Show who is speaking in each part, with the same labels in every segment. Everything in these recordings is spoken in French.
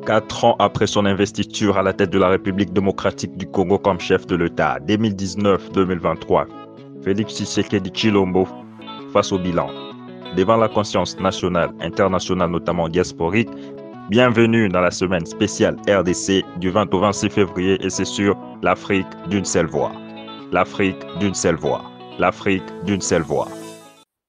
Speaker 1: 4 ans après son investiture à la tête de la République démocratique du Congo comme chef de l'État, 2019-2023, Félix Tshisekedi Tshilombo face au bilan. Devant la conscience nationale, internationale, notamment diasporique, bienvenue dans la semaine spéciale RDC du 20 au 26 février et c'est sur l'Afrique d'une seule voix. L'Afrique d'une seule voix. L'Afrique d'une seule voix.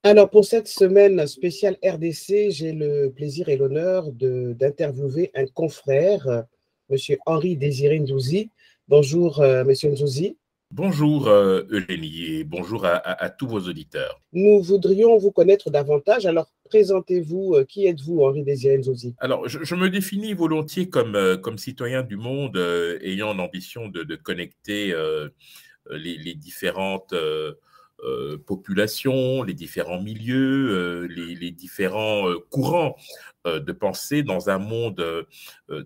Speaker 2: Alors, pour cette semaine spéciale RDC, j'ai le plaisir et l'honneur d'interviewer un confrère, M. Henri Désiré Nzouzi. Bonjour, M. Nzouzi.
Speaker 3: Bonjour Eugénie et bonjour à tous vos auditeurs.
Speaker 2: Nous voudrions vous connaître davantage. Alors, présentez-vous. Qui êtes-vous, Henri Désiré Nzouzi?
Speaker 3: Alors, je me définis volontiers comme citoyen du monde ayant l'ambition de connecter les différentes populations, les différents milieux, les différents courants de pensée dans un monde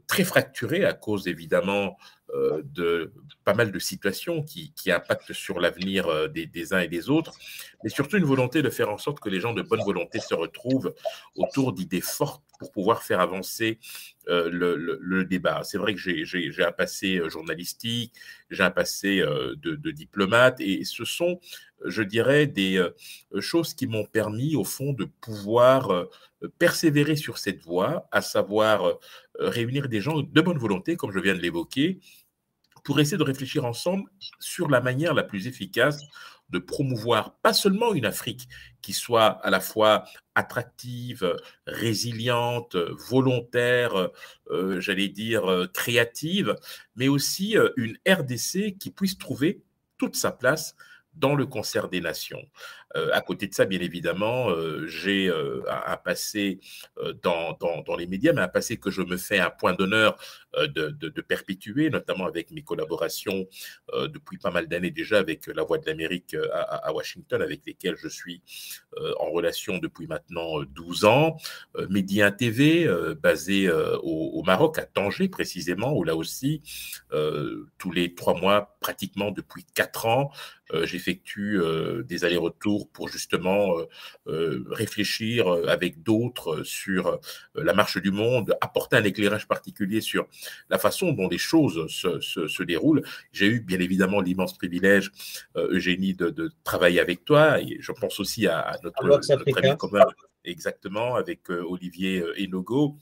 Speaker 3: très fracturé à cause évidemment de pas mal de situations qui impactent sur l'avenir des uns et des autres, mais surtout une volonté de faire en sorte que les gens de bonne volonté se retrouvent autour d'idées fortes pour pouvoir faire avancer le débat. C'est vrai que j'ai un passé journalistique, j'ai un passé de diplomate, et ce sont, je dirais, des choses qui m'ont permis, au fond, de pouvoir persévérer sur cette voie, à savoir réunir des gens de bonne volonté, comme je viens de l'évoquer, pour essayer de réfléchir ensemble sur la manière la plus efficace de promouvoir pas seulement une Afrique qui soit à la fois attractive, résiliente, volontaire, j'allais dire créative, mais aussi une RDC qui puisse trouver toute sa place dans le concert des nations. À côté de ça, bien évidemment, j'ai un passé dans les médias, mais un passé que je me fais un point d'honneur de perpétuer, notamment avec mes collaborations depuis pas mal d'années déjà avec La Voix de l'Amérique à Washington, avec lesquelles je suis en relation depuis maintenant 12 ans. Média TV, basé au Maroc, à Tanger précisément, où là aussi, tous les 3 mois, pratiquement depuis 4 ans, j'effectue des allers-retours pour justement réfléchir avec d'autres sur la marche du monde, apporter un éclairage particulier sur la façon dont les choses se déroulent. J'ai eu bien évidemment l'immense privilège, Eugénie, de travailler avec toi, et je pense aussi à notre ami commun, exactement, avec Olivier Enogo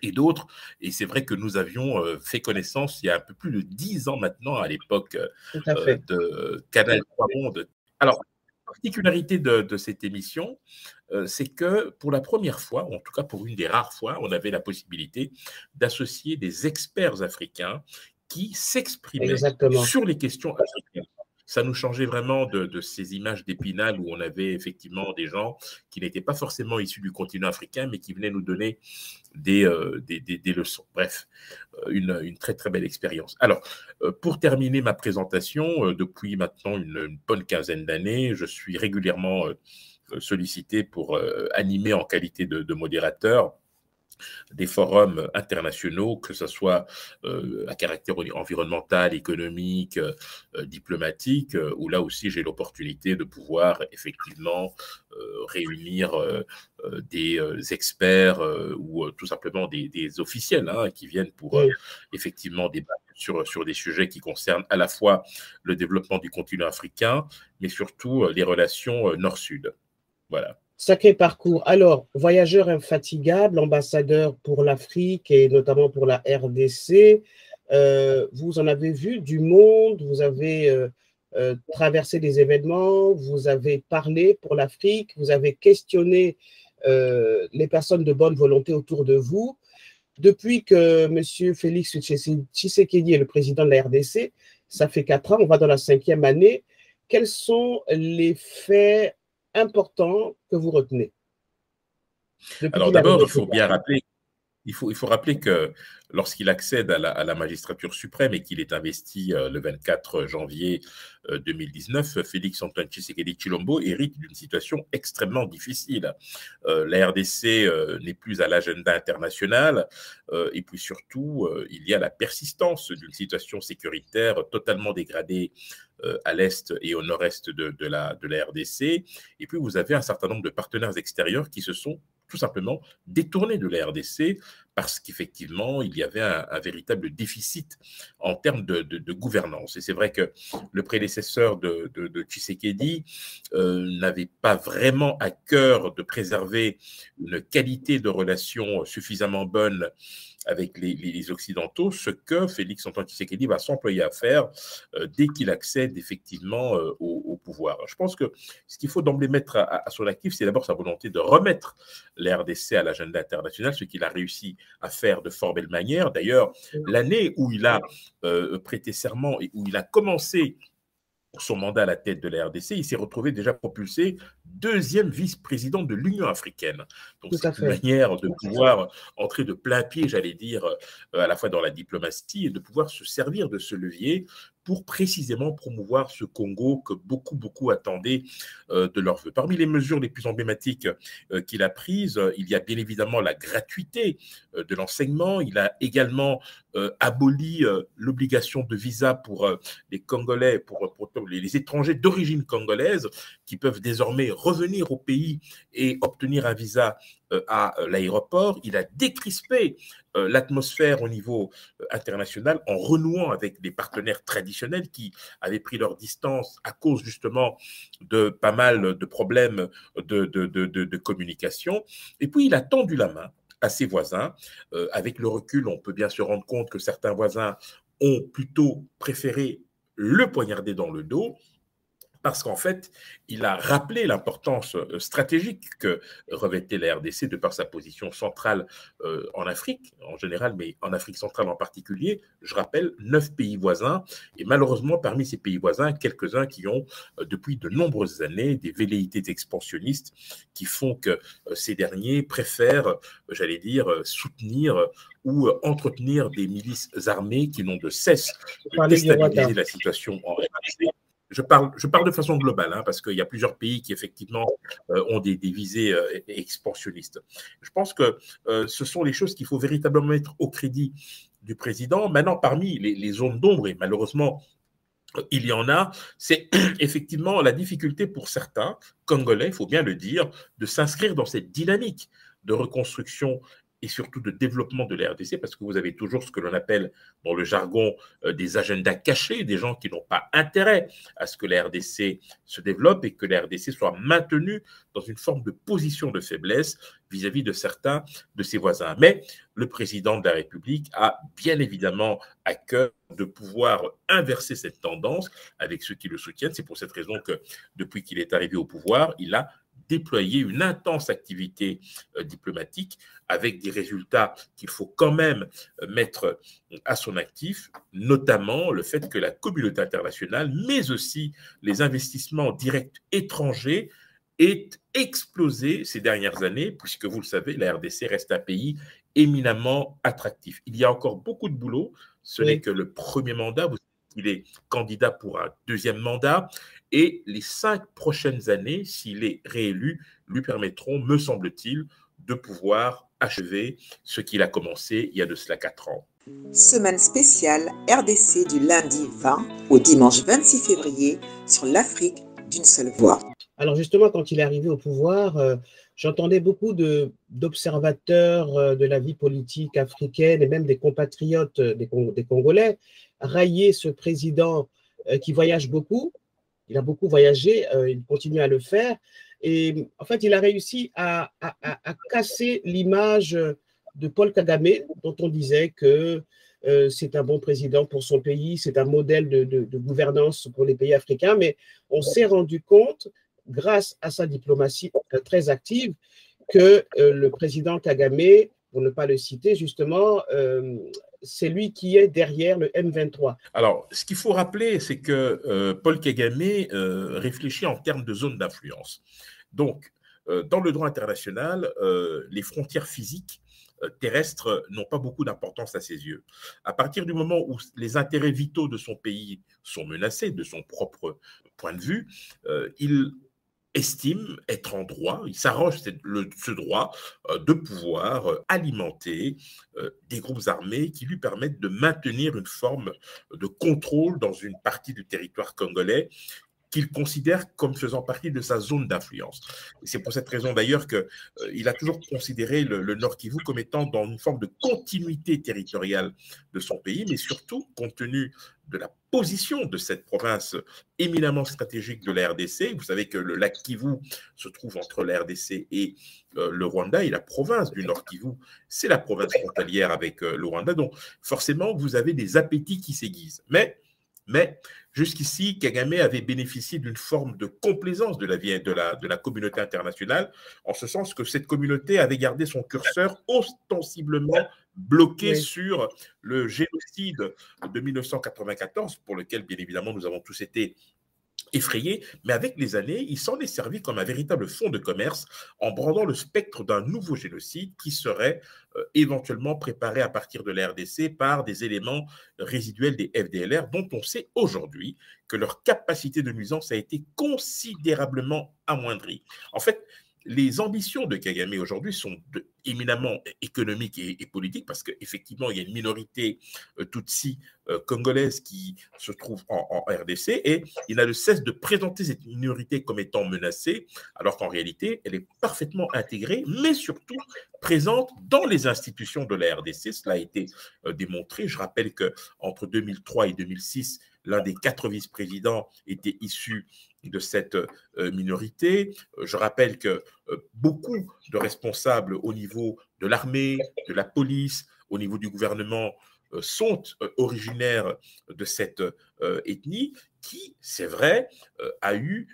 Speaker 3: et d'autres. Et c'est vrai que nous avions fait connaissance il y a un peu plus de 10 ans maintenant, à l'époque de Canal 3 Monde. Alors, la particularité de cette émission, c'est que pour la première fois, ou en tout cas pour une des rares fois, on avait la possibilité d'associer des experts africains qui s'exprimaient sur les questions africaines. Ça nous changeait vraiment de ces images d'Épinal où on avait effectivement des gens qui n'étaient pas forcément issus du continent africain, mais qui venaient nous donner des leçons. Bref, une très très belle expérience. Alors, pour terminer ma présentation, depuis maintenant une bonne quinzaine d'années, je suis régulièrement sollicité pour animer en qualité de modérateur des forums internationaux, que ce soit à caractère environnemental, économique, diplomatique, où là aussi j'ai l'opportunité de pouvoir effectivement réunir des experts ou tout simplement des officiels qui viennent pour effectivement débattre sur des sujets qui concernent à la fois le développement du continent africain, mais surtout les relations nord-sud. Voilà.
Speaker 2: Sacré parcours. Alors, voyageur infatigable, ambassadeur pour l'Afrique et notamment pour la RDC, vous en avez vu du monde, vous avez traversé des événements, vous avez parlé pour l'Afrique, vous avez questionné les personnes de bonne volonté autour de vous. Depuis que M. Félix Tshisekedi est le président de la RDC, ça fait 4 ans, on va dans la 5e année. Quels sont les faits importants que vous retenez?
Speaker 3: Alors d'abord, il faut bien rappeler, il faut rappeler que lorsqu'il accède à la magistrature suprême et qu'il est investi le 24 janvier 2019, Félix Antoine Tshisekedi Tshilombo hérite d'une situation extrêmement difficile. La RDC n'est plus à l'agenda international et puis surtout, il y a la persistance d'une situation sécuritaire totalement dégradée à l'est et au nord-est de la RDC. Et puis, vous avez un certain nombre de partenaires extérieurs qui se sont tout simplement détournés de la RDC parce qu'effectivement, il y avait un véritable déficit en termes de gouvernance. Et c'est vrai que le prédécesseur de Tshisekedi n'avait pas vraiment à cœur de préserver une qualité de relation suffisamment bonne avec les Occidentaux, ce que Félix Antoine Tshisekedi va s'employer à faire dès qu'il accède effectivement au pouvoir. Je pense que ce qu'il faut d'emblée mettre à son actif, c'est d'abord sa volonté de remettre la RDC à l'agenda international, ce qu'il a réussi à faire de fort belle manière. D'ailleurs, l'année où il a prêté serment et où il a commencé son mandat à la tête de la RDC, il s'est retrouvé déjà propulsé deuxième vice-président de l'Union africaine. Donc, c'est une manière de pouvoir entrer de plein pied, j'allais dire, à la fois dans la diplomatie et de pouvoir se servir de ce levier pour précisément promouvoir ce Congo que beaucoup attendaient de leur vœu. Parmi les mesures les plus emblématiques qu'il a prises, il y a bien évidemment la gratuité de l'enseignement. Il a également aboli l'obligation de visa pour les Congolais, pour les étrangers d'origine congolaise qui peuvent désormais revenir au pays et obtenir un visa à l'aéroport. Il a décrispé l'atmosphère au niveau international en renouant avec des partenaires traditionnels qui avaient pris leur distance à cause justement de pas mal de problèmes de communication. Et puis, il a tendu la main à ses voisins. Avec le recul, on peut bien se rendre compte que certains voisins ont plutôt préféré le poignarder dans le dos, parce qu'en fait, il a rappelé l'importance stratégique que revêtait la RDC de par sa position centrale en Afrique en général, mais en Afrique centrale en particulier. Je rappelle, 9 pays voisins, et malheureusement, parmi ces pays voisins, quelques-uns qui ont, depuis de nombreuses années, des velléités expansionnistes qui font que ces derniers préfèrent, j'allais dire, soutenir ou entretenir des milices armées qui n'ont de cesse de déstabiliser la situation en RDC. Je parle de façon globale, hein, parce qu'il y a plusieurs pays qui, effectivement, ont des visées expansionnistes. Je pense que ce sont les choses qu'il faut véritablement mettre au crédit du président. Maintenant, parmi les zones d'ombre, et malheureusement, il y en a, c'est effectivement la difficulté pour certains Congolais, il faut bien le dire, de s'inscrire dans cette dynamique de reconstruction et surtout de développement de la RDC, parce que vous avez toujours ce que l'on appelle dans le jargon des agendas cachés, des gens qui n'ont pas intérêt à ce que la RDC se développe et que la RDC soit maintenue dans une forme de position de faiblesse vis-à-vis de certains de ses voisins. Mais le président de la République a bien évidemment à cœur de pouvoir inverser cette tendance avec ceux qui le soutiennent. C'est pour cette raison que depuis qu'il est arrivé au pouvoir, il a déployer une intense activité diplomatique avec des résultats qu'il faut quand même mettre à son actif, notamment le fait que la communauté internationale, mais aussi les investissements directs étrangers, aient explosé ces dernières années, puisque vous le savez, la RDC reste un pays éminemment attractif. Il y a encore beaucoup de boulot, ce n'est que le premier mandat, il est candidat pour un deuxième mandat, et les 5 prochaines années, s'il est réélu, lui permettront, me semble-t-il, de pouvoir achever ce qu'il a commencé il y a de cela 4 ans.
Speaker 4: Semaine spéciale RDC du lundi 20 au dimanche 26 février sur l'Afrique d'une seule voix.
Speaker 2: Alors justement, quand il est arrivé au pouvoir, j'entendais beaucoup d'observateurs de la vie politique africaine et même des compatriotes des Congolais railler ce président qui voyage beaucoup. Il a beaucoup voyagé, il continue à le faire. Et en fait, il a réussi à casser l'image de Paul Kagame, dont on disait que c'est un bon président pour son pays, c'est un modèle de gouvernance pour les pays africains. Mais on s'est rendu compte, grâce à sa diplomatie très active, que le président Kagame, pour ne pas le citer justement, c'est lui qui est derrière le M23.
Speaker 3: Alors, ce qu'il faut rappeler, c'est que Paul Kagame réfléchit en termes de zone d'influence. Donc, dans le droit international, les frontières physiques terrestres n'ont pas beaucoup d'importance à ses yeux. À partir du moment où les intérêts vitaux de son pays sont menacés, de son propre point de vue, il estime être en droit, il s'arroge ce droit de pouvoir alimenter des groupes armés qui lui permettent de maintenir une forme de contrôle dans une partie du territoire congolais qu'il considère comme faisant partie de sa zone d'influence. C'est pour cette raison d'ailleurs qu'il a toujours considéré le Nord Kivu comme étant dans une forme de continuité territoriale de son pays, mais surtout compte tenu de la position de cette province éminemment stratégique de la RDC. Vous savez que le lac Kivu se trouve entre la RDC et le Rwanda, et la province du Nord Kivu, c'est la province frontalière avec le Rwanda. Donc forcément, vous avez des appétits qui s'aiguisent. Mais jusqu'ici, Kagame avait bénéficié d'une forme de complaisance de la communauté internationale, en ce sens que cette communauté avait gardé son curseur ostensiblement bloqué sur le génocide de 1994, pour lequel, bien évidemment, nous avons tous été effrayé, mais avec les années, il s'en est servi comme un véritable fonds de commerce en brandant le spectre d'un nouveau génocide qui serait éventuellement préparé à partir de la RDC par des éléments résiduels des FDLR dont on sait aujourd'hui que leur capacité de nuisance a été considérablement amoindrie. En fait, les ambitions de Kagame aujourd'hui sont éminemment économiques et politiques, parce qu'effectivement, il y a une minorité tutsi congolaise qui se trouve en RDC, et il n'a de cesse de présenter cette minorité comme étant menacée, alors qu'en réalité, elle est parfaitement intégrée, mais surtout présente dans les institutions de la RDC. Cela a été démontré. Je rappelle qu'entre 2003 et 2006, l'un des 4 vice-présidents était issu de cette minorité. Je rappelle que beaucoup de responsables au niveau de l'armée, de la police, au niveau du gouvernement sont originaires de cette ethnie qui, c'est vrai, a eu,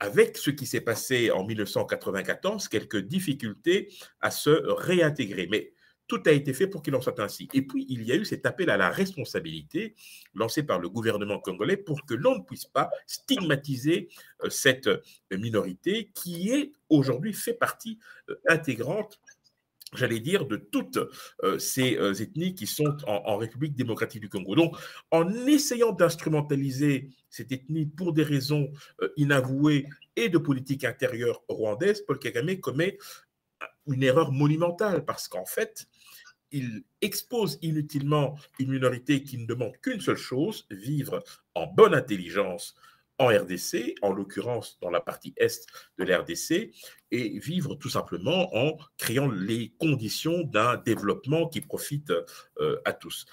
Speaker 3: avec ce qui s'est passé en 1994, quelques difficultés à se réintégrer. Mais tout a été fait pour qu'il en soit ainsi. Et puis, il y a eu cet appel à la responsabilité lancé par le gouvernement congolais pour que l'on ne puisse pas stigmatiser cette minorité qui est aujourd'hui fait partie intégrante, j'allais dire, de toutes ces ethnies qui sont en République démocratique du Congo. Donc, en essayant d'instrumentaliser cette ethnie pour des raisons inavouées et de politique intérieure rwandaise, Paul Kagame commet une erreur monumentale, parce qu'en fait, il expose inutilement une minorité qui ne demande qu'une seule chose, vivre en bonne intelligence en RDC, en l'occurrence dans la partie est de la RDC, et vivre tout simplement en créant les conditions d'un développement qui profite à tous.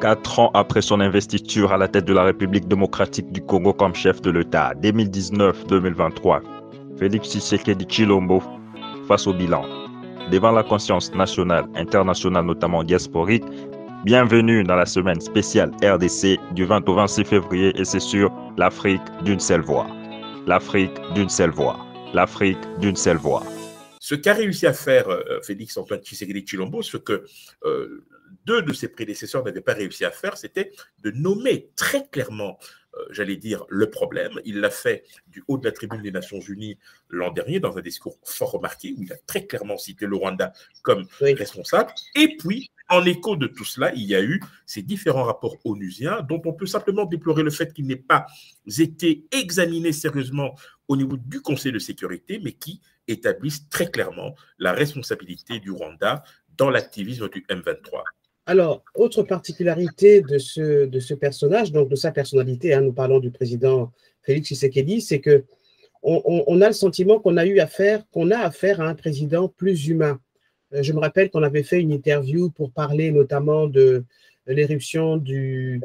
Speaker 1: 4 ans après son investiture à la tête de la République démocratique du Congo comme chef de l'État, 2019-2023, Félix Tshisekedi Tshilombo face au bilan. Devant la conscience nationale, internationale, notamment diasporique, bienvenue dans la semaine spéciale RDC du 20 au 26 février, et c'est sur l'Afrique d'une seule voix. L'Afrique d'une seule voix. L'Afrique d'une seule voix.
Speaker 3: Ce qu'a réussi à faire Félix Antoine Tshisekedi Tshilombo, ce que 2 de ses prédécesseurs n'avaient pas réussi à faire, c'était de nommer très clairement, j'allais dire, le problème. Il l'a fait du haut de la tribune des Nations Unies l'an dernier, dans un discours fort remarqué, où il a très clairement cité le Rwanda comme responsable. Et puis, en écho de tout cela, il y a eu ces différents rapports onusiens, dont on peut simplement déplorer le fait qu'ils n'aient pas été examinés sérieusement au niveau du Conseil de sécurité, mais qui établissent très clairement la responsabilité du Rwanda dans l'activisme du M23.
Speaker 2: Alors, autre particularité de ce personnage, donc de sa personnalité, nous parlons du président Félix Tshisekedi, c'est que on a le sentiment qu'on a affaire à un président plus humain. Je me rappelle qu'on avait fait une interview pour parler notamment de l'éruption du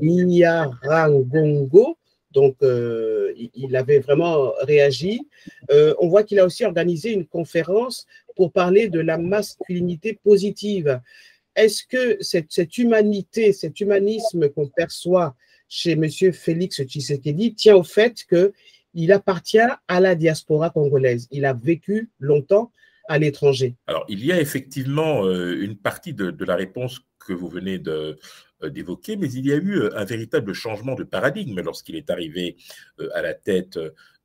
Speaker 2: Nyiragongo. Donc, il avait vraiment réagi. On voit qu'il a aussi organisé une conférence pour parler de la masculinité positive. Est-ce que cette humanité, cet humanisme qu'on perçoit chez M. Félix Tshisekedi tient au fait qu'il appartient à la diaspora congolaise? Il a vécu longtemps à l'étranger.
Speaker 3: Alors, il y a effectivement une partie de la réponse que vous venez d'évoquer, mais il y a eu un véritable changement de paradigme lorsqu'il est arrivé à la tête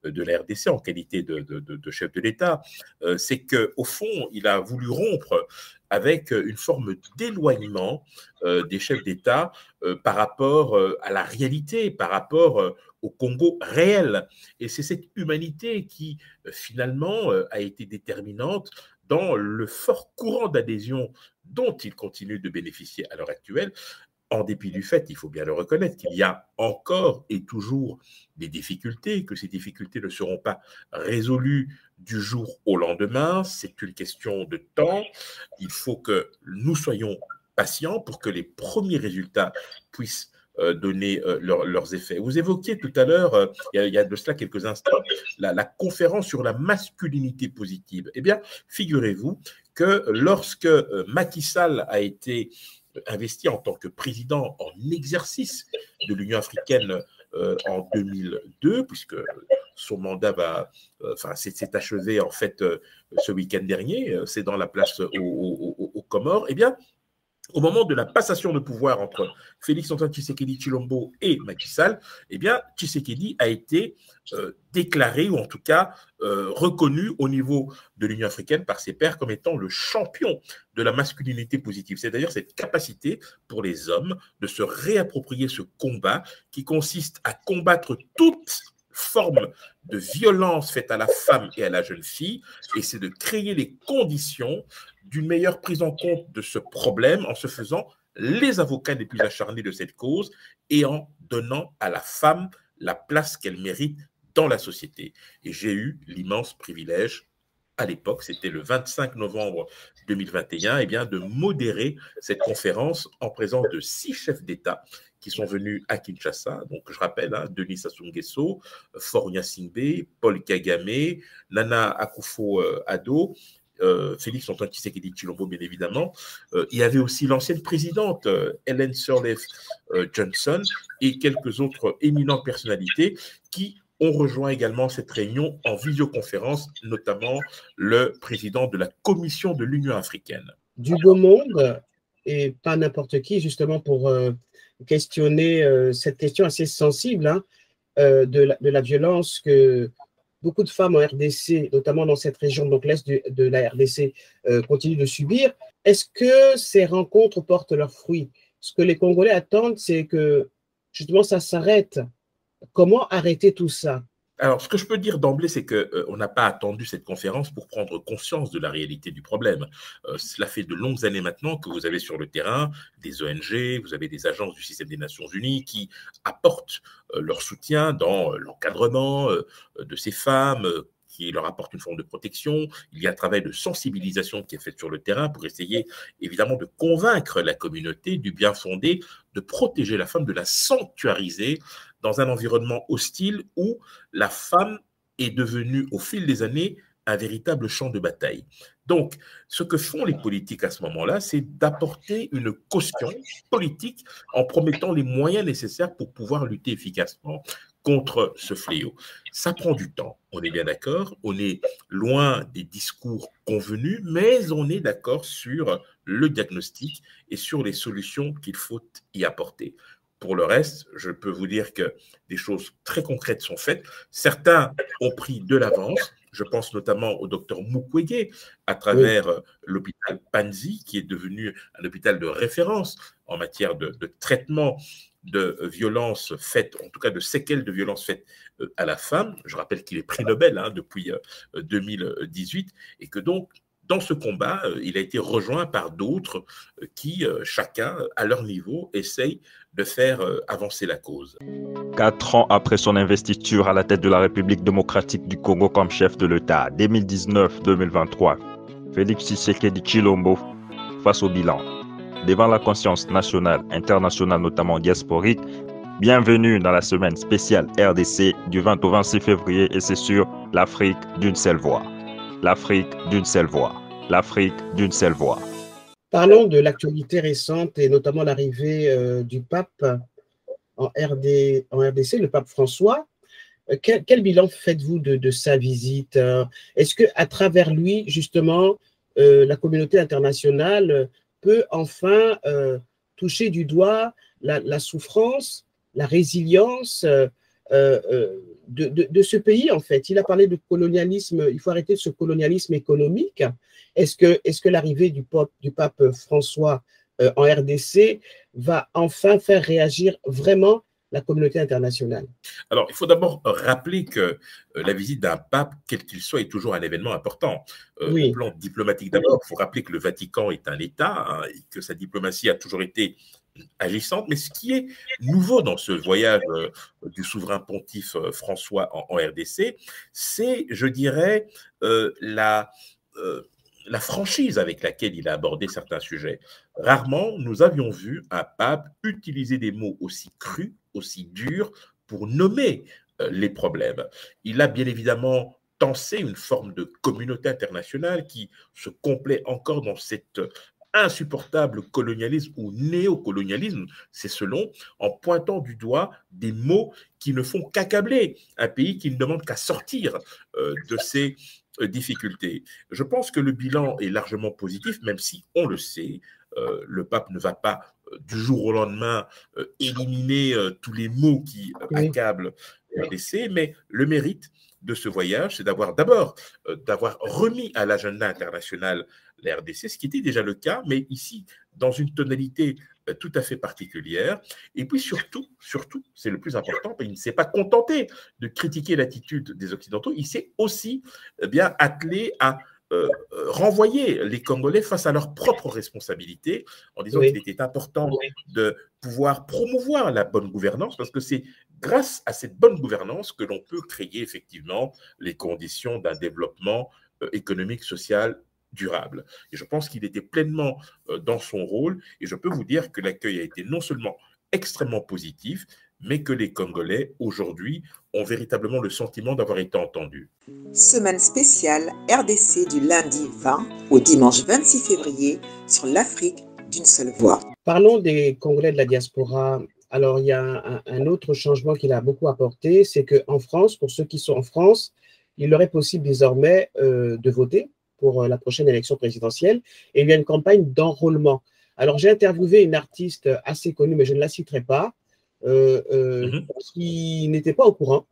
Speaker 3: de la RDC en qualité de chef de l'État. C'est qu'au fond, il a voulu rompre avec une forme d'éloignement des chefs d'État par rapport à la réalité, par rapport au Congo réel. Et c'est cette humanité qui, finalement, a été déterminante dans le fort courant d'adhésion dont il continue de bénéficier à l'heure actuelle, en dépit du fait, il faut bien le reconnaître, qu'il y a encore et toujours des difficultés, que ces difficultés ne seront pas résolues du jour au lendemain. C'est une question de temps. Il faut que nous soyons patients pour que les premiers résultats puissent donner leurs effets. Vous évoquiez tout à l'heure, il y a de cela quelques instants, la conférence sur la masculinité positive. Eh bien, figurez-vous que lorsque Macky Sall a été investi en tant que président en exercice de l'Union africaine en 2002, puisque son mandat s'est achevé en fait ce week-end dernier, c'est dans la place aux Comores. Eh bien, au moment de la passation de pouvoir entre Félix-Antoine Tshisekedi Tshilombo et Macky Sall, eh bien, Tshisekedi a été déclaré, ou en tout cas reconnu au niveau de l'Union africaine par ses pairs comme étant le champion de la masculinité positive. C'est d'ailleurs cette capacité pour les hommes de se réapproprier ce combat qui consiste à combattre toute forme de violence faite à la femme et à la jeune fille, et c'est de créer les conditions d'une meilleure prise en compte de ce problème en se faisant les avocats les plus acharnés de cette cause et en donnant à la femme la place qu'elle mérite dans la société. Et j'ai eu l'immense privilège, à l'époque, c'était le 25 novembre 2021, eh bien, de modérer cette conférence en présence de 6 chefs d'État qui sont venus à Kinshasa. Donc, je rappelle, Denis Sassou Nguesso, Faure Gnassingbé, Paul Kagame, Nana Akufo-Addo, Félix-Antoine Tshisekedi Tshilombo, bien évidemment. Il y avait aussi l'ancienne présidente Ellen Sirleaf Johnson et quelques autres éminentes personnalités qui ont rejoint également cette réunion en visioconférence, notamment le président de la Commission de l'Union africaine.
Speaker 2: Du beau monde, et pas n'importe qui, justement pour questionner cette question assez sensible de la violence que beaucoup de femmes en RDC, notamment dans cette région, donc l'Est de la RDC, continuent de subir. Est-ce que ces rencontres portent leurs fruits? Ce que les Congolais attendent, c'est que justement ça s'arrête. Comment arrêter tout ça?
Speaker 3: Alors, ce que je peux dire d'emblée, c'est qu'on n'a pas attendu cette conférence pour prendre conscience de la réalité du problème. Cela fait de longues années maintenant que vous avez sur le terrain des ONG, vous avez des agences du système des Nations Unies qui apportent leur soutien dans l'encadrement de ces femmes, qui leur apportent une forme de protection. Il y a un travail de sensibilisation qui est fait sur le terrain pour essayer évidemment de convaincre la communauté du bien fondé de protéger la femme, de la sanctuariser dans un environnement hostile où la femme est devenue au fil des années un véritable champ de bataille. Donc, ce que font les politiques à ce moment-là, c'est d'apporter une caution politique en promettant les moyens nécessaires pour pouvoir lutter efficacement contre ce fléau. Ça prend du temps, on est bien d'accord, on est loin des discours convenus, mais on est d'accord sur le diagnostic et sur les solutions qu'il faut y apporter. Pour le reste, je peux vous dire que des choses très concrètes sont faites. Certains ont pris de l'avance. Je pense notamment au docteur Mukwege à travers l'hôpital Panzi, qui est devenu un hôpital de référence en matière de traitement de violences faites, en tout cas de séquelles de violences faites à la femme. Je rappelle qu'il est prix Nobel depuis 2018 et que donc, dans ce combat, il a été rejoint par d'autres qui, chacun, à leur niveau, essayent de faire avancer la cause.
Speaker 1: 4 ans après son investiture à la tête de la République démocratique du Congo comme chef de l'État, 2019-2023, Félix Tshisekedi Tshilombo face au bilan. Devant la conscience nationale, internationale, notamment diasporique, bienvenue dans la semaine spéciale RDC du 20 au 26 février et c'est sur l'Afrique d'une seule voix. L'Afrique d'une seule voix. L'Afrique d'une seule voix.
Speaker 2: Parlons de l'actualité récente et notamment l'arrivée du pape en RDC, le pape François. Quel bilan faites-vous de sa visite? Est-ce qu'à travers lui, justement, la communauté internationale peut enfin toucher du doigt la souffrance, la résilience de ce pays, en fait? Il a parlé de colonialisme, il faut arrêter ce colonialisme économique. Est-ce que l'arrivée du pape François en RDC va enfin faire réagir vraiment la communauté internationale?
Speaker 3: Alors, il faut d'abord rappeler que la visite d'un pape, quel qu'il soit, est toujours un événement important.
Speaker 2: Oui.
Speaker 3: Au plan diplomatique d'abord, il faut rappeler que le Vatican est un État et que sa diplomatie a toujours été agissantes. Mais ce qui est nouveau dans ce voyage du souverain pontife François en RDC, c'est, je dirais, la franchise avec laquelle il a abordé certains sujets. Rarement, nous avions vu un pape utiliser des mots aussi crus, aussi durs, pour nommer les problèmes. Il a bien évidemment tensé une forme de communauté internationale qui se complaît encore dans cette insupportable colonialisme ou néocolonialisme, c'est selon, en pointant du doigt des mots qui ne font qu'accabler un pays qui ne demande qu'à sortir de ces difficultés. Je pense que le bilan est largement positif, même si, on le sait, le pape ne va pas du jour au lendemain éliminer tous les maux qui accablent la RDC, mais le mérite de ce voyage, c'est d'abord d'avoir remis à l'agenda international la RDC, ce qui était déjà le cas, mais ici, dans une tonalité tout à fait particulière. Et puis surtout, c'est le plus important, il ne s'est pas contenté de critiquer l'attitude des Occidentaux, il s'est aussi bien attelé à renvoyer les Congolais face à leurs propres responsabilités, en disant qu'il était important de pouvoir promouvoir la bonne gouvernance, parce que c'est grâce à cette bonne gouvernance que l'on peut créer effectivement les conditions d'un développement économique, social, durable. Et je pense qu'il était pleinement dans son rôle, et je peux vous dire que l'accueil a été non seulement extrêmement positif, mais que les Congolais, aujourd'hui, ont véritablement le sentiment d'avoir été entendus.
Speaker 4: Semaine spéciale RDC du lundi 20 au dimanche 26 février sur l'Afrique d'une seule voix.
Speaker 2: Parlons des Congolais de la diaspora. Alors, il y a un autre changement qu'il a beaucoup apporté, c'est qu'en France, pour ceux qui sont en France, il leur est possible désormais de voter pour la prochaine élection présidentielle, et il y a une campagne d'enrôlement. Alors, j'ai interviewé une artiste assez connue, mais je ne la citerai pas, qui n'était pas au courant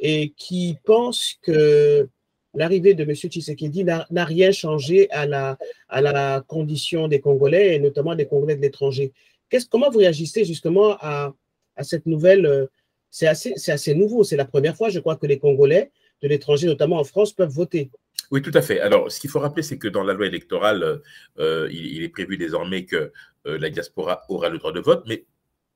Speaker 2: et qui pense que l'arrivée de M. Tshisekedi n'a rien changé à la condition des Congolais, et notamment des Congolais de l'étranger. Comment vous réagissez justement à cette nouvelle? C'est assez nouveau, c'est la première fois, je crois, que les Congolais de l'étranger, notamment en France, peuvent voter.
Speaker 3: Oui, tout à fait. Alors, ce qu'il faut rappeler, c'est que dans la loi électorale, il est prévu désormais que la diaspora aura le droit de vote, mais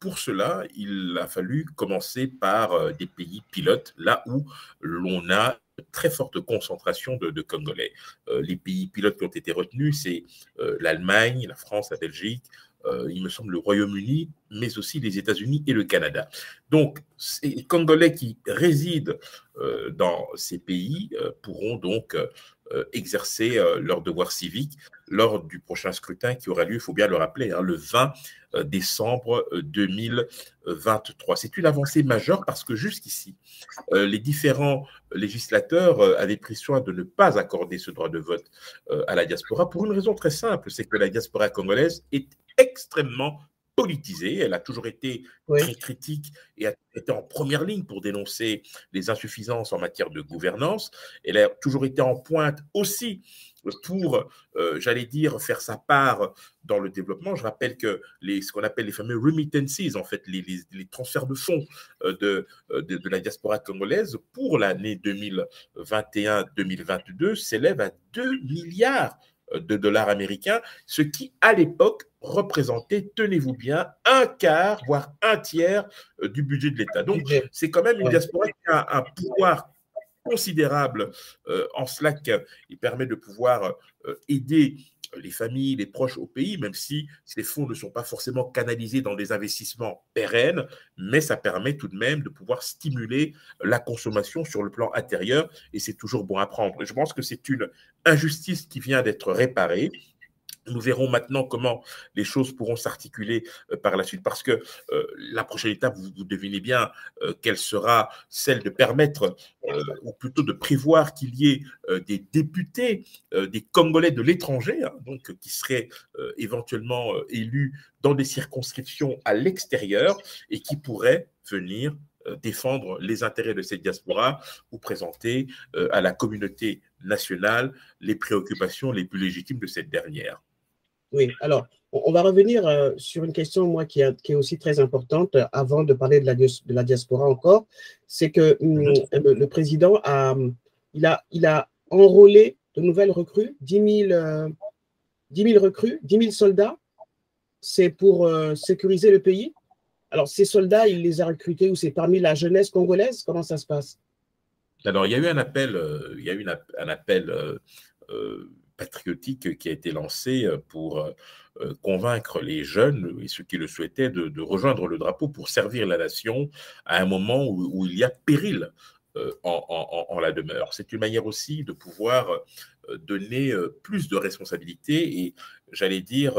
Speaker 3: pour cela, il a fallu commencer par des pays pilotes, là où l'on a très forte concentration de Congolais. Les pays pilotes qui ont été retenus, c'est l'Allemagne, la France, la Belgique, il me semble le Royaume-Uni, mais aussi les États-Unis et le Canada. Donc, ces Congolais qui résident dans ces pays pourront donc exercer leur devoir civique lors du prochain scrutin qui aura lieu, il faut bien le rappeler, le 20 décembre 2023. C'est une avancée majeure parce que jusqu'ici, les différents législateurs avaient pris soin de ne pas accorder ce droit de vote à la diaspora pour une raison très simple, c'est que la diaspora congolaise est extrêmement politisée. Elle a toujours été très critique et a été en première ligne pour dénoncer les insuffisances en matière de gouvernance. Elle a toujours été en pointe aussi pour, j'allais dire, faire sa part dans le développement. Je rappelle que ce qu'on appelle les fameux remittances, en fait, les transferts de fonds de la diaspora congolaise pour l'année 2021-2022 s'élèvent à 2 milliards de dollars américains, ce qui, à l'époque, représentait, tenez-vous bien, un quart, voire un tiers du budget de l'État. Donc, c'est quand même une diaspora qui a un pouvoir considérable en cela qu'il permet de pouvoir aider les familles, les proches au pays, même si ces fonds ne sont pas forcément canalisés dans des investissements pérennes, mais ça permet tout de même de pouvoir stimuler la consommation sur le plan intérieur, et c'est toujours bon à prendre. Je pense que c'est une injustice qui vient d'être réparée. Nous verrons maintenant comment les choses pourront s'articuler par la suite, parce que la prochaine étape, vous devinez bien quelle sera celle de permettre, ou plutôt de prévoir qu'il y ait des députés, des Congolais de l'étranger, donc qui seraient éventuellement élus dans des circonscriptions à l'extérieur et qui pourraient venir défendre les intérêts de cette diaspora ou présenter à la communauté nationale les préoccupations les plus légitimes de cette dernière.
Speaker 2: Oui, alors, on va revenir sur une question, moi, qui est aussi très importante, avant de parler de la diaspora encore, c'est que le président il a enrôlé de nouvelles recrues, 10 000 recrues, 10 000 soldats c'est pour sécuriser le pays? Alors, ces soldats, il les a recrutés ou c'est parmi la jeunesse congolaise? Comment ça se passe?
Speaker 3: Alors, il y a eu un appel, un appel patriotique qui a été lancé pour convaincre les jeunes et ceux qui le souhaitaient de rejoindre le drapeau pour servir la nation à un moment où il y a péril en la demeure. C'est une manière aussi de pouvoir donner plus de responsabilités et, j'allais dire,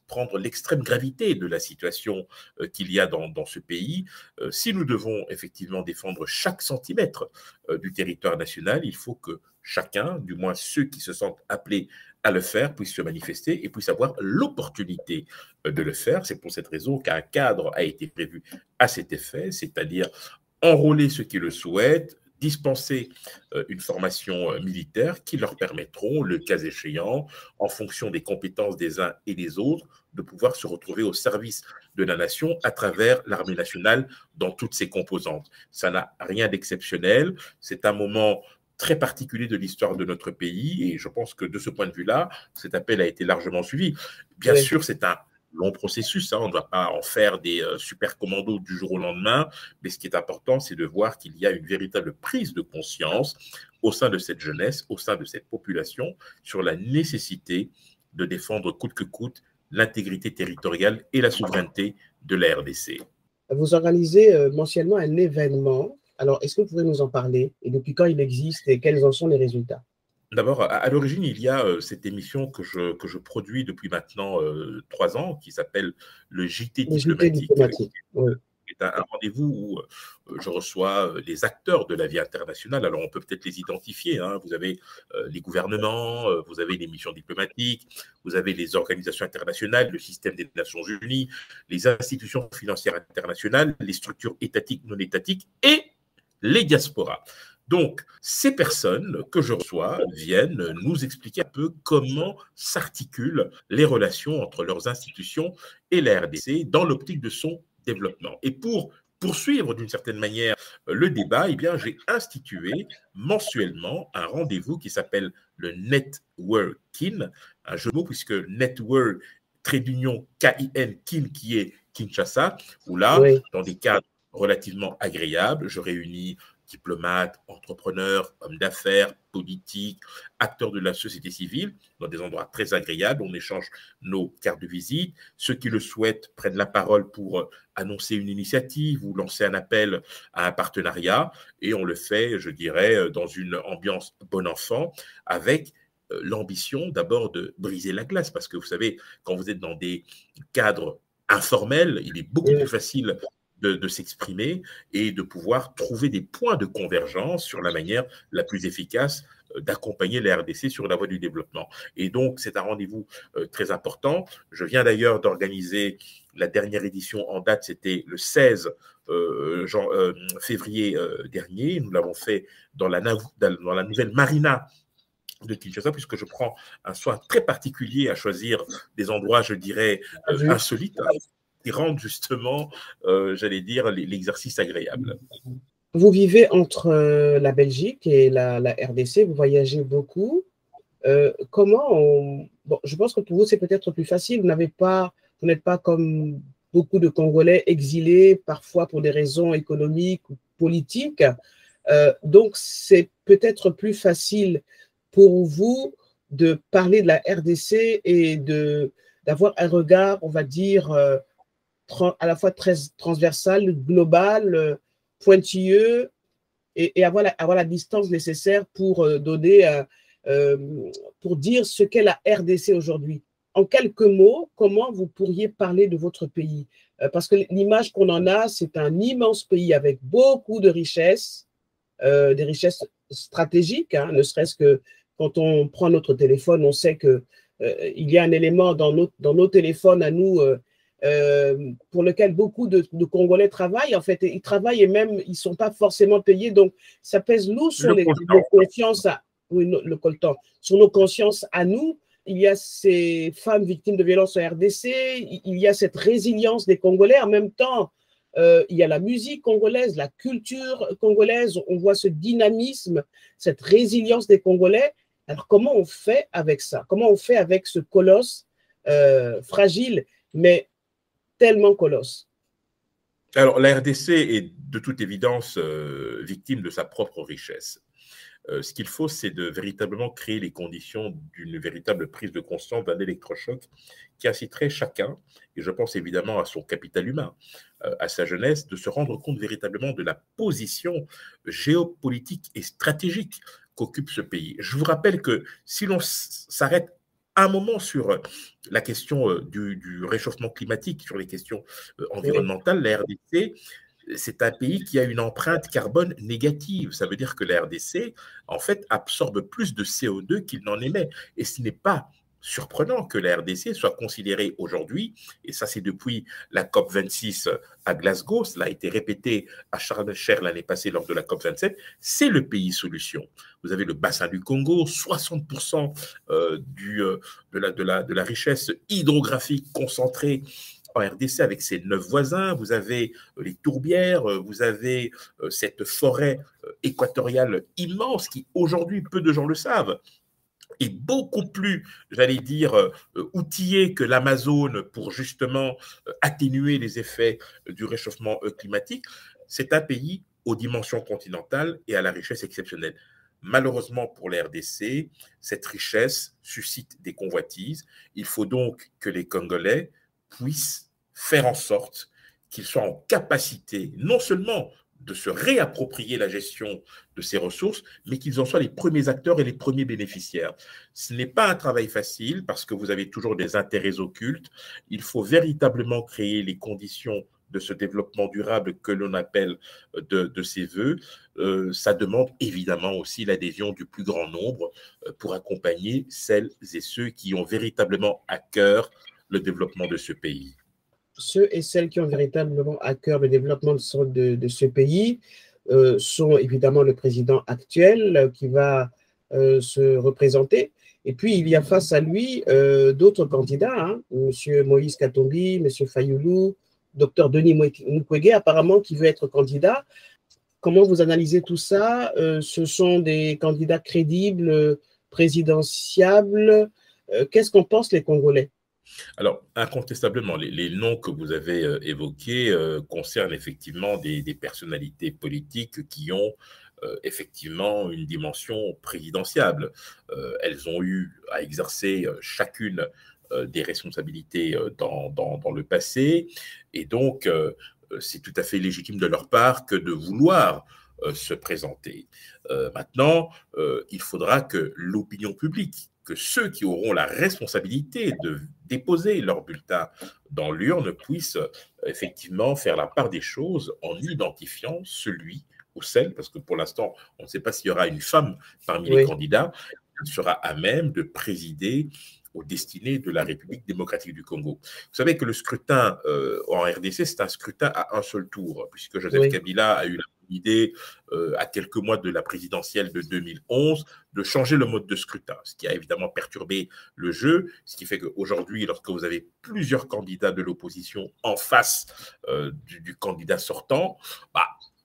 Speaker 3: prendre l'extrême gravité de la situation qu'il y a dans ce pays. Si nous devons effectivement défendre chaque centimètre du territoire national, il faut que chacun, du moins ceux qui se sentent appelés à le faire, puissent se manifester et puissent avoir l'opportunité de le faire. C'est pour cette raison qu'un cadre a été prévu à cet effet, c'est-à-dire enrôler ceux qui le souhaitent, dispenser une formation militaire qui leur permettront, le cas échéant, en fonction des compétences des uns et des autres, de pouvoir se retrouver au service de la nation à travers l'armée nationale dans toutes ses composantes. Ça n'a rien d'exceptionnel, c'est un moment très particulier de l'histoire de notre pays et je pense que de ce point de vue-là, cet appel a été largement suivi. Bien sûr, c'est un long processus, hein, on ne va pas en faire des super commandos du jour au lendemain, mais ce qui est important, c'est de voir qu'il y a une véritable prise de conscience au sein de cette jeunesse, au sein de cette population, sur la nécessité de défendre coûte que coûte l'intégrité territoriale et la souveraineté de la RDC.
Speaker 2: Vous organisez mensuellement un événement. Alors, est-ce que vous pouvez nous en parler? Et depuis quand il existe et quels en sont les résultats?
Speaker 3: D'abord, à l'origine, il y a cette émission que je produis depuis maintenant 3 ans, qui s'appelle le JT diplomatique.
Speaker 2: Oui.
Speaker 3: C'est un rendez-vous où je reçois les acteurs de la vie internationale. Alors, on peut peut-être les identifier, hein. Vous avez les gouvernements, vous avez les missions diplomatiques, vous avez les organisations internationales, le système des Nations Unies, les institutions financières internationales, les structures étatiques, non étatiques et les diasporas. Donc, ces personnes que je reçois viennent nous expliquer un peu comment s'articulent les relations entre leurs institutions et la RDC dans l'optique de son développement. Et pour poursuivre d'une certaine manière le débat, eh bien, j'ai institué mensuellement un rendez-vous qui s'appelle le Networking, un jeu de mots puisque Network, trait d'union K-I-N, Kin, qui est Kinshasa, où là, oui, dans des cadres relativement agréables, je réunis diplomates, entrepreneurs, hommes d'affaires, politiques, acteurs de la société civile, dans des endroits très agréables. On échange nos cartes de visite. Ceux qui le souhaitent prennent la parole pour annoncer une initiative ou lancer un appel à un partenariat. Et on le fait, je dirais, dans une ambiance bon enfant, avec l'ambition d'abord de briser la glace. Parce que vous savez, quand vous êtes dans des cadres informels, il est beaucoup plus facile de s'exprimer et de pouvoir trouver des points de convergence sur la manière la plus efficace d'accompagner la RDC sur la voie du développement. Et donc, c'est un rendez-vous très important. Je viens d'ailleurs d'organiser la dernière édition en date, c'était le 16 février dernier. Nous l'avons fait dans la nouvelle marina de Kinshasa, puisque je prends un soin très particulier à choisir des endroits, je dirais, insolites, qui rendent justement, j'allais dire, l'exercice agréable.
Speaker 2: Vous vivez entre la Belgique et la RDC, vous voyagez beaucoup. Bon, je pense que pour vous, c'est peut-être plus facile. Vous n'êtes pas comme beaucoup de Congolais exilés, parfois pour des raisons économiques ou politiques. Donc, c'est peut-être plus facile pour vous de parler de la RDC et d'avoir un regard, on va dire, à la fois très transversal, global, pointilleux, et avoir la distance nécessaire pour pour dire ce qu'est la RDC aujourd'hui. En quelques mots, comment vous pourriez parler de votre pays? Parce que l'image qu'on en a, c'est un immense pays avec beaucoup de richesses, des richesses stratégiques, hein, ne serait-ce que quand on prend notre téléphone, on sait qu'il y a un élément dans nos téléphones à nous pour lequel beaucoup de Congolais travaillent. En fait, ils travaillent et même, ils ne sont pas forcément payés. Donc, ça pèse lourd sur nos consciences, le coltan, sur nos consciences à nous. Il y a ces femmes victimes de violences en RDC, il y a cette résilience des Congolais. En même temps, il y a la musique congolaise, la culture congolaise. On voit ce dynamisme, cette résilience des Congolais. Alors, comment on fait avec ça? Comment on fait avec ce colosse fragile, mais tellement colosse?
Speaker 3: Alors, la RDC est de toute évidence victime de sa propre richesse. Ce qu'il faut, c'est de véritablement créer les conditions d'une véritable prise de conscience, d'un électrochoc qui inciterait chacun, et je pense évidemment à son capital humain, à sa jeunesse, de se rendre compte véritablement de la position géopolitique et stratégique qu'occupe ce pays. Je vous rappelle que si l'on s'arrête un moment sur la question du réchauffement climatique, sur les questions environnementales, la RDC, c'est un pays qui a une empreinte carbone négative. Ça veut dire que la RDC, en fait, absorbe plus de CO2 qu'il n'en émet. Et ce n'est pas surprenant que la RDC soit considérée aujourd'hui, et ça c'est depuis la COP26 à Glasgow, cela a été répété à Sharm el-Sheikh l'année passée lors de la COP27, c'est le pays solution. Vous avez le bassin du Congo, 60% de la richesse hydrographique concentrée en RDC avec ses 9 voisins, vous avez les tourbières, vous avez cette forêt équatoriale immense qui aujourd'hui, peu de gens le savent, est beaucoup plus, j'allais dire, outillée que l'Amazone pour justement atténuer les effets du réchauffement climatique. C'est un pays aux dimensions continentales et à la richesse exceptionnelle. Malheureusement pour la RDC, cette richesse suscite des convoitises. Il faut donc que les Congolais puissent faire en sorte qu'ils soient en capacité non seulement de se réapproprier la gestion de ces ressources, mais qu'ils en soient les premiers acteurs et les premiers bénéficiaires. Ce n'est pas un travail facile parce que vous avez toujours des intérêts occultes. Il faut véritablement créer les conditions de ce développement durable que l'on appelle de ses voeux. Ça demande évidemment aussi l'adhésion du plus grand nombre pour accompagner celles et ceux qui ont véritablement à cœur le développement de ce pays.
Speaker 2: Ceux et celles qui ont véritablement à cœur le développement de ce pays sont évidemment le président actuel qui va se représenter. Et puis, il y a face à lui d'autres candidats, hein, M. Moïse Katumbi, M. Fayoulou, Dr Denis Mukwege, apparemment, qui veut être candidat. Comment vous analysez tout ça? Ce sont des candidats crédibles, présidentiables. Qu'est-ce qu'en pensent les Congolais?
Speaker 3: Alors, incontestablement, les noms que vous avez évoqués concernent effectivement des personnalités politiques qui ont effectivement une dimension présidentiable. Elles ont eu à exercer chacune des responsabilités dans le passé, et donc c'est tout à fait légitime de leur part que de vouloir se présenter. Maintenant, il faudra que l'opinion publique, que ceux qui auront la responsabilité de déposer leur bulletin dans l'urne puissent effectivement faire la part des choses en identifiant celui ou celle, parce que pour l'instant, on ne sait pas s'il y aura une femme parmi les candidats, qui sera à même de présider aux destinées de la République démocratique du Congo. Vous savez que le scrutin en RDC, c'est un scrutin à un seul tour, puisque Joseph Kabila a eu l'idée, à quelques mois de la présidentielle de 2011, de changer le mode de scrutin, ce qui a évidemment perturbé le jeu, ce qui fait qu'aujourd'hui, lorsque vous avez plusieurs candidats de l'opposition en face du candidat sortant,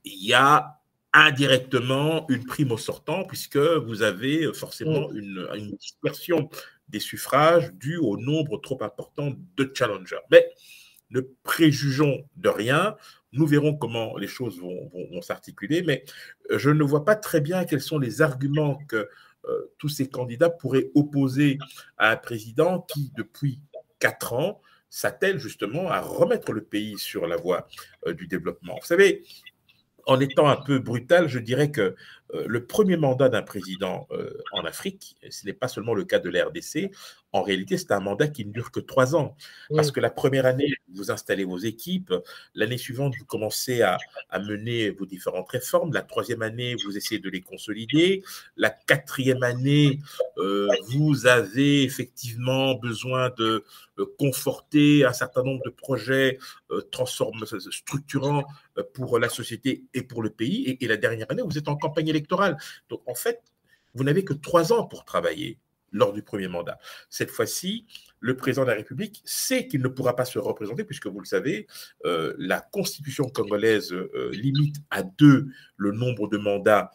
Speaker 3: il y a indirectement une prime au sortant, puisque vous avez forcément une dispersion des suffrages due au nombre trop important de challengers. Mais ne préjugeons de rien, nous verrons comment les choses vont s'articuler, mais je ne vois pas très bien quels sont les arguments que tous ces candidats pourraient opposer à un président qui, depuis 4 ans, s'attelle justement à remettre le pays sur la voie du développement. Vous savez, en étant un peu brutal, je dirais que le premier mandat d'un président en Afrique, ce n'est pas seulement le cas de la RDC, en réalité, c'est un mandat qui ne dure que 3 ans. Parce que la première année, vous installez vos équipes, l'année suivante, vous commencez à mener vos différentes réformes, la 3e année, vous essayez de les consolider, la 4e année, vous avez effectivement besoin de conforter un certain nombre de projets structurants pour la société et pour le pays, et la dernière année, vous êtes en campagne électorale. Donc, en fait, vous n'avez que 3 ans pour travailler lors du premier mandat. Cette fois-ci, le président de la République sait qu'il ne pourra pas se représenter, puisque vous le savez, la constitution congolaise limite à 2 le nombre de mandats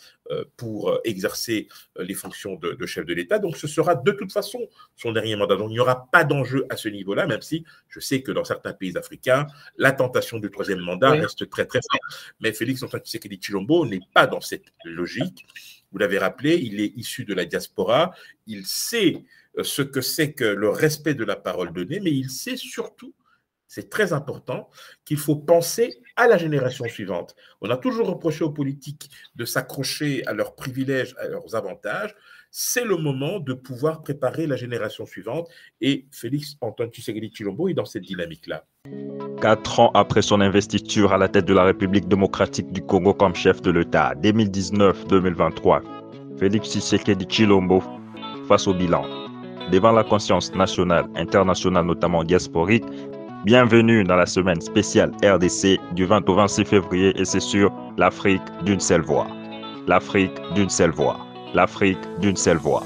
Speaker 3: pour exercer les fonctions de chef de l'État. Donc, ce sera de toute façon son dernier mandat. Donc, il n'y aura pas d'enjeu à ce niveau-là, même si je sais que dans certains pays africains, la tentation du 3e mandat reste très, très forte. Mais Félix Antoine Tshisekedi Tshilombo n'est pas dans cette logique. Vous l'avez rappelé, il est issu de la diaspora. Il sait ce que c'est que le respect de la parole donnée, mais il sait surtout, c'est très important, qu'il faut penser à la génération suivante. On a toujours reproché aux politiques de s'accrocher à leurs privilèges, à leurs avantages. C'est le moment de pouvoir préparer la génération suivante. Et Félix Antoine Tshisekedi Tshilombo est dans cette dynamique-là.
Speaker 1: 4 ans après son investiture à la tête de la République démocratique du Congo comme chef de l'État, 2019-2023, Félix Tshisekedi Tshilombo face au bilan. Devant la conscience nationale, internationale, notamment diasporique, bienvenue dans la semaine spéciale RDC du 20 au 26 février et c'est sur l'Afrique d'une seule voix. L'Afrique d'une seule voix. L'Afrique d'une seule voix.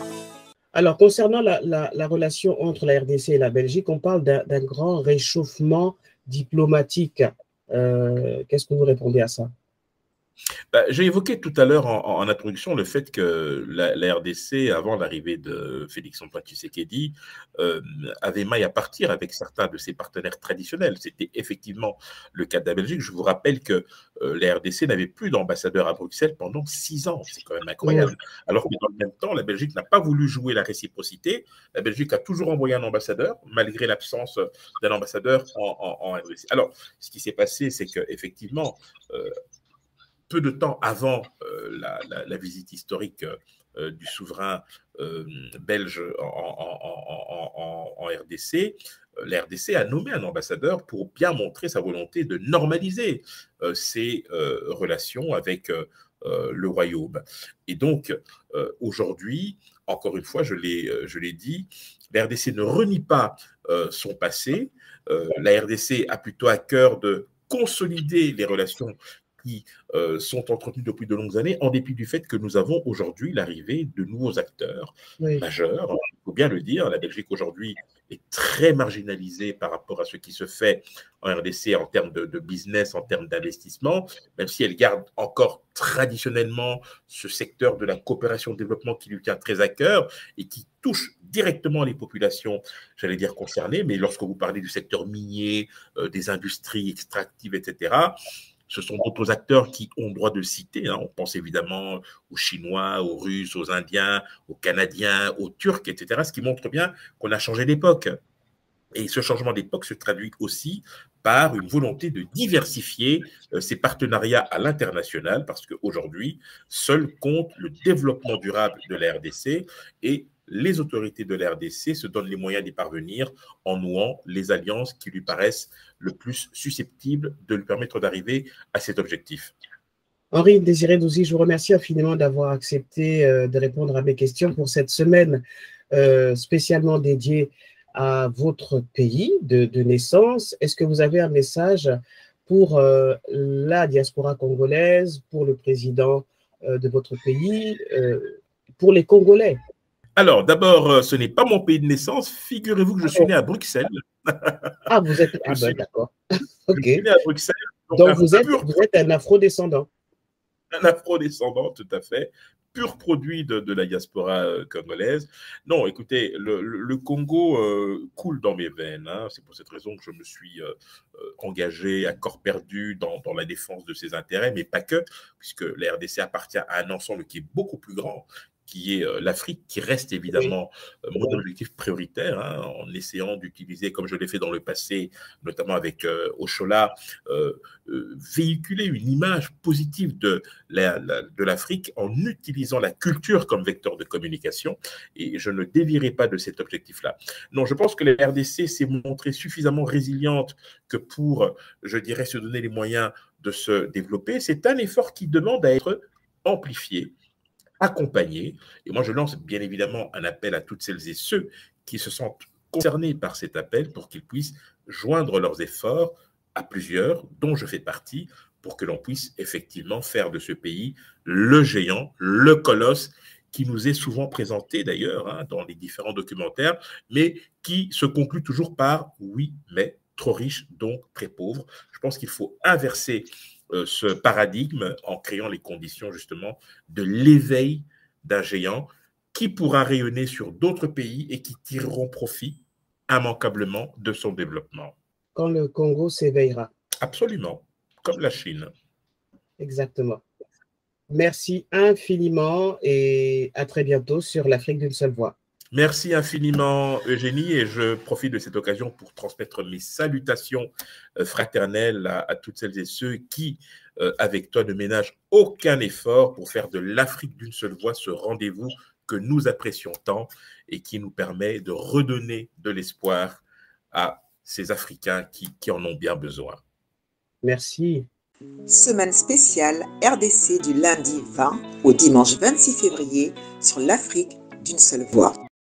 Speaker 2: Alors, concernant la relation entre la RDC et la Belgique, on parle d'un grand réchauffement diplomatique. Qu'est-ce que vous répondez à ça?
Speaker 3: J'ai évoqué tout à l'heure en introduction le fait que la RDC, avant l'arrivée de Félix Antoine Tshisekedi, avait maille à partir avec certains de ses partenaires traditionnels. C'était effectivement le cas de la Belgique. Je vous rappelle que la RDC n'avait plus d'ambassadeur à Bruxelles pendant 6 ans. C'est quand même incroyable. Alors que dans le même temps, la Belgique n'a pas voulu jouer la réciprocité. La Belgique a toujours envoyé un ambassadeur, malgré l'absence d'un ambassadeur en RDC. Alors, ce qui s'est passé, c'est qu'effectivement, peu de temps avant la visite historique du souverain belge en RDC, la RDC a nommé un ambassadeur pour bien montrer sa volonté de normaliser ses relations avec le royaume. Et donc, aujourd'hui, encore une fois, je l'ai dit, la RDC ne renie pas son passé. La RDC a plutôt à cœur de consolider les relations qui sont entretenus depuis de longues années, en dépit du fait que nous avons aujourd'hui l'arrivée de nouveaux acteurs majeurs. Il faut bien le dire, la Belgique aujourd'hui est très marginalisée par rapport à ce qui se fait en RDC en termes de business, en termes d'investissement, même si elle garde encore traditionnellement ce secteur de la coopération au développement qui lui tient très à cœur et qui touche directement les populations, j'allais dire, concernées. Mais lorsque vous parlez du secteur minier, des industries extractives, etc., ce sont d'autres acteurs qui ont le droit de citer. On pense évidemment aux Chinois, aux Russes, aux Indiens, aux Canadiens, aux Turcs, etc. Ce qui montre bien qu'on a changé d'époque. Et ce changement d'époque se traduit aussi par une volonté de diversifier ces partenariats à l'international, parce qu'aujourd'hui, seul compte le développement durable de la RDC et les autorités de la RDC se donnent les moyens d'y parvenir en nouant les alliances qui lui paraissent le plus susceptibles de lui permettre d'arriver à cet objectif.
Speaker 2: Henri Désiré Douzy, je vous remercie infiniment d'avoir accepté de répondre à mes questions pour cette semaine spécialement dédiée à votre pays de naissance. Est-ce que vous avez un message pour la diaspora congolaise, pour le président de votre pays, pour les Congolais?
Speaker 3: Alors, d'abord, ce n'est pas mon pays de naissance. Figurez-vous que je suis né à Bruxelles.
Speaker 2: Ah, vous êtes... Ah ben, d'accord. OK.
Speaker 3: Je suis né à Bruxelles.
Speaker 2: Donc vous êtes un afro-descendant.
Speaker 3: Un afro-descendant, tout à fait. Pur produit de la diaspora congolaise. Non, écoutez, le Congo coule dans mes veines. C'est pour cette raison que je me suis engagé à corps perdu dans la défense de ses intérêts, mais pas que, puisque la RDC appartient à un ensemble qui est beaucoup plus grand, qui est l'Afrique, qui reste évidemment mon objectif prioritaire, en essayant d'utiliser, comme je l'ai fait dans le passé, notamment avec Oshola, véhiculer une image positive de l'Afrique en utilisant la culture comme vecteur de communication, et je ne dévierai pas de cet objectif-là. Non, je pense que la RDC s'est montrée suffisamment résiliente que pour, je dirais, se donner les moyens de se développer. C'est un effort qui demande à être amplifié, accompagner. Et moi, je lance bien évidemment un appel à toutes celles et ceux qui se sentent concernés par cet appel pour qu'ils puissent joindre leurs efforts à plusieurs, dont je fais partie, pour que l'on puisse effectivement faire de ce pays le géant, le colosse qui nous est souvent présenté d'ailleurs hein, dans les différents documentaires, mais qui se conclut toujours par « oui, mais trop riche, donc très pauvre ». Je pense qu'il faut inverser ce paradigme en créant les conditions justement de l'éveil d'un géant qui pourra rayonner sur d'autres pays et qui tireront profit immanquablement de son développement.
Speaker 2: Quand le Congo s'éveillera.
Speaker 3: Absolument, comme la Chine.
Speaker 2: Exactement. Merci infiniment et à très bientôt sur l'Afrique d'une seule voix.
Speaker 3: Merci infiniment, Eugénie, et je profite de cette occasion pour transmettre mes salutations fraternelles à toutes celles et ceux qui, avec toi, ne ménagent aucun effort pour faire de l'Afrique d'une seule voix ce rendez-vous que nous apprécions tant et qui nous permet de redonner de l'espoir à ces Africains qui en ont bien besoin.
Speaker 2: Merci.
Speaker 4: Semaine spéciale RDC du lundi 20 au dimanche 26 février sur l'Afrique d'une seule voix.